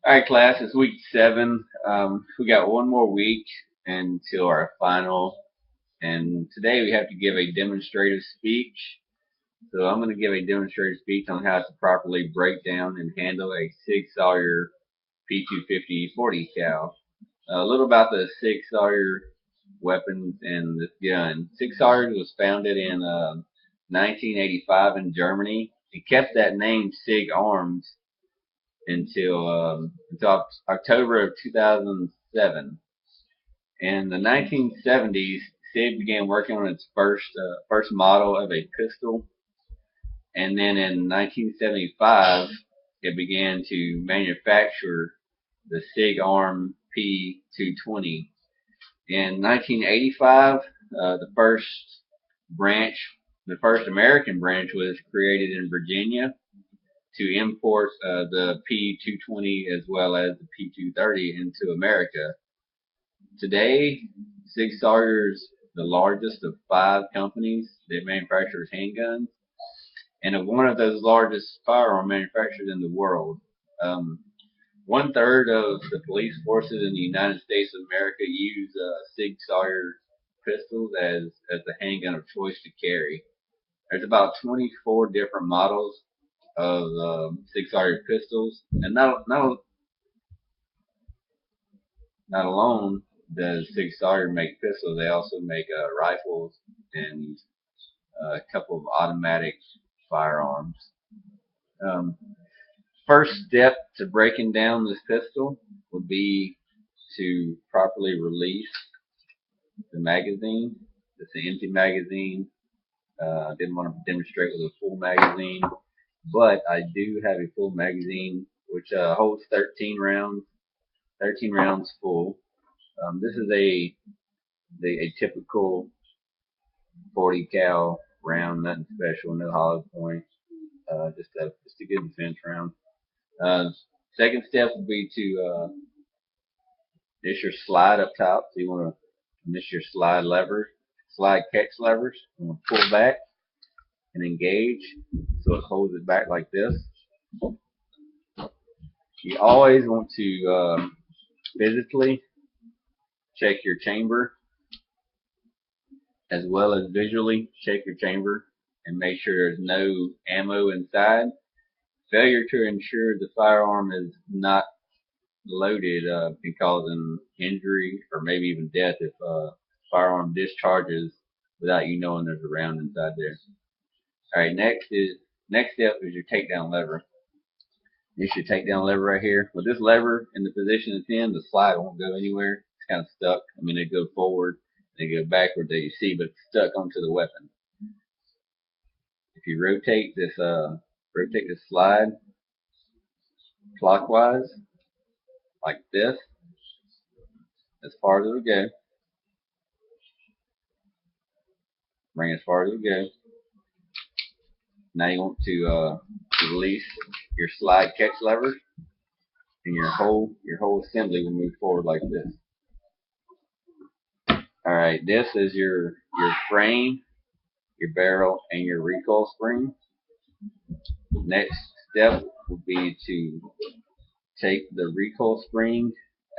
All right, class, it's week 7. We got one more week until our final, and today we have to give a demonstrative speech. So I'm going to give a demonstrative speech on how to properly break down and handle a Sig Sauer P250 40 cal. A little about the Sig Sauer weapons and this gun. Sig Sauer was founded in 1985 in Germany. It kept that name Sig Arms until October of 2007. In the 1970s, SIG began working on its first model of a pistol, and then in 1975, it began to manufacture the SIG Arm P220. In 1985, branch, the first American branch, was created in Virginia to import the P220 as well as the P230 into America. Today, Sig Sauer is the largest of 5 companies that manufactures handguns, and of one of those largest firearm manufacturers in the world. 1/3 of the police forces in the United States of America use Sig Sauer pistols as the handgun of choice to carry. There's about 24 different models of Sig Sauer pistols, and not alone does Sig Sauer make pistols, they also make rifles and a couple of automatic firearms. First step to breaking down this pistol would be to properly release the magazine. It's an empty magazine. I didn't want to demonstrate with a full magazine, but I do have a full magazine which holds 13 rounds full. This is a typical 40 cal round, nothing special, no hollow point, just a good defense round. Second step would be to this your slide up top. So you want to this your slide catch levers. You want to pull back and engage, so it holds it back like this. You always want to physically check your chamber as well as visually check your chamber and make sure there's no ammo inside. Failure to ensure the firearm is not loaded can cause an injury or maybe even death if firearm discharges without you knowing there's a round inside there. All right, next step is your takedown lever. This your takedown lever right here. With this lever in the position it's in, the slide won't go anywhere. It's kind of stuck. I mean, they go forward, they go backward, that you see, but it's stuck onto the weapon. If you rotate this slide clockwise, like this, as far as it'll go. Bring it as far as it'll go. Now you want to release your slide catch lever, and your whole assembly will move forward like this. All right, this is your frame, your barrel, and your recoil spring. Next step will be to take the recoil spring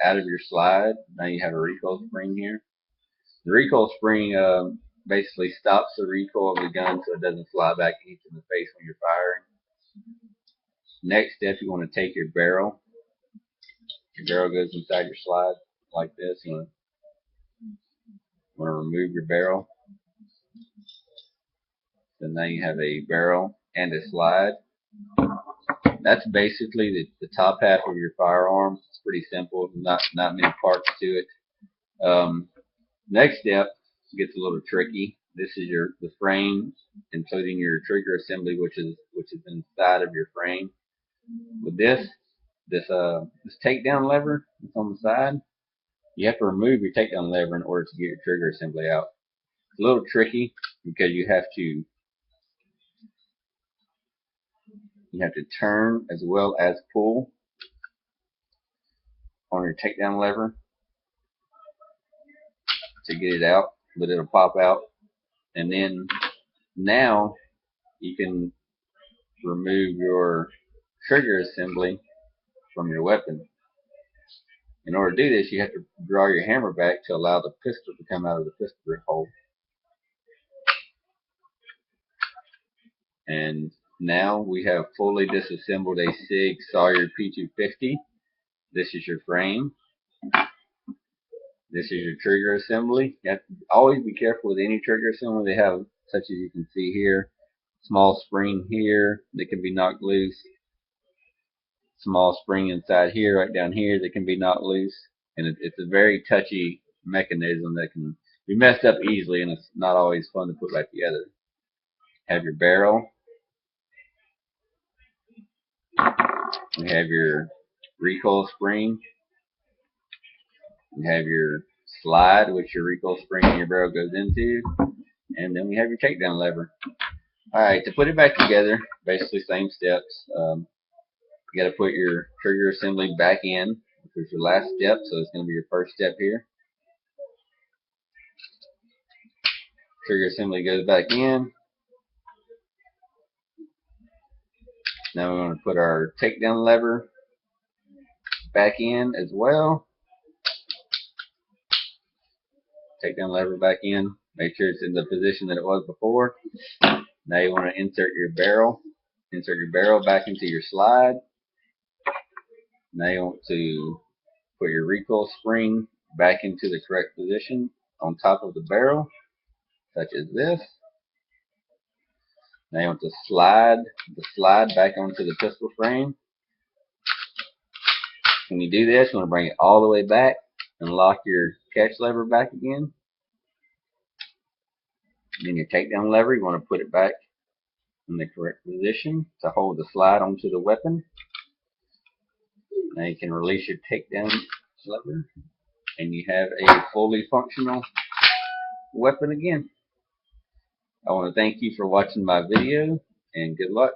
out of your slide. Now you have a recoil spring here. The recoil spring basically stops the recoil of the gun so it doesn't fly back and hit you in the face when you're firing. Next step, you want to take your barrel. Your barrel goes inside your slide like this. You want to remove your barrel. So now you have a barrel and a slide. That's basically the top half of your firearm. It's pretty simple. Not many parts to it. Next step gets a little tricky. This is the frame, including your trigger assembly, which is inside of your frame. With this takedown lever that's on the side, you have to remove your takedown lever in order to get your trigger assembly out. It's a little tricky because you have to turn as well as pull on your takedown lever to get it out, but it'll pop out. And then now you can remove your trigger assembly from your weapon. In order to do this, you have to draw your hammer back to allow the pistol to come out of the pistol grip hole. And now we have fully disassembled a SIG Sawyer P250. This is your frame. This is your trigger assembly. You have to always be careful with any trigger assembly they have, such as you can see here. Small spring here that can be knocked loose. Small spring inside here, right down here, that can be knocked loose. And it's a very touchy mechanism that can be messed up easily, and it's not always fun to put back together. Have your barrel. You have your recoil spring. You have your slide, which your recoil spring and your barrel goes into. And then we have your takedown lever. Alright, to put it back together, basically same steps. You got to put your trigger assembly back in, which is your last step, so it's going to be your first step here. Trigger assembly goes back in. Now we're going to put our takedown lever back in as well. Takedown lever back in. Make sure it's in the position that it was before. Now you want to insert your barrel. Insert your barrel back into your slide. Now you want to put your recoil spring back into the correct position on top of the barrel, such as this. Now you want to slide the slide back onto the pistol frame. When you do this, you want to bring it all the way back and lock your catch lever back again. Then your takedown lever, you want to put it back in the correct position to hold the slide onto the weapon. Now you can release your takedown lever, and you have a fully functional weapon again. I want to thank you for watching my video, and good luck.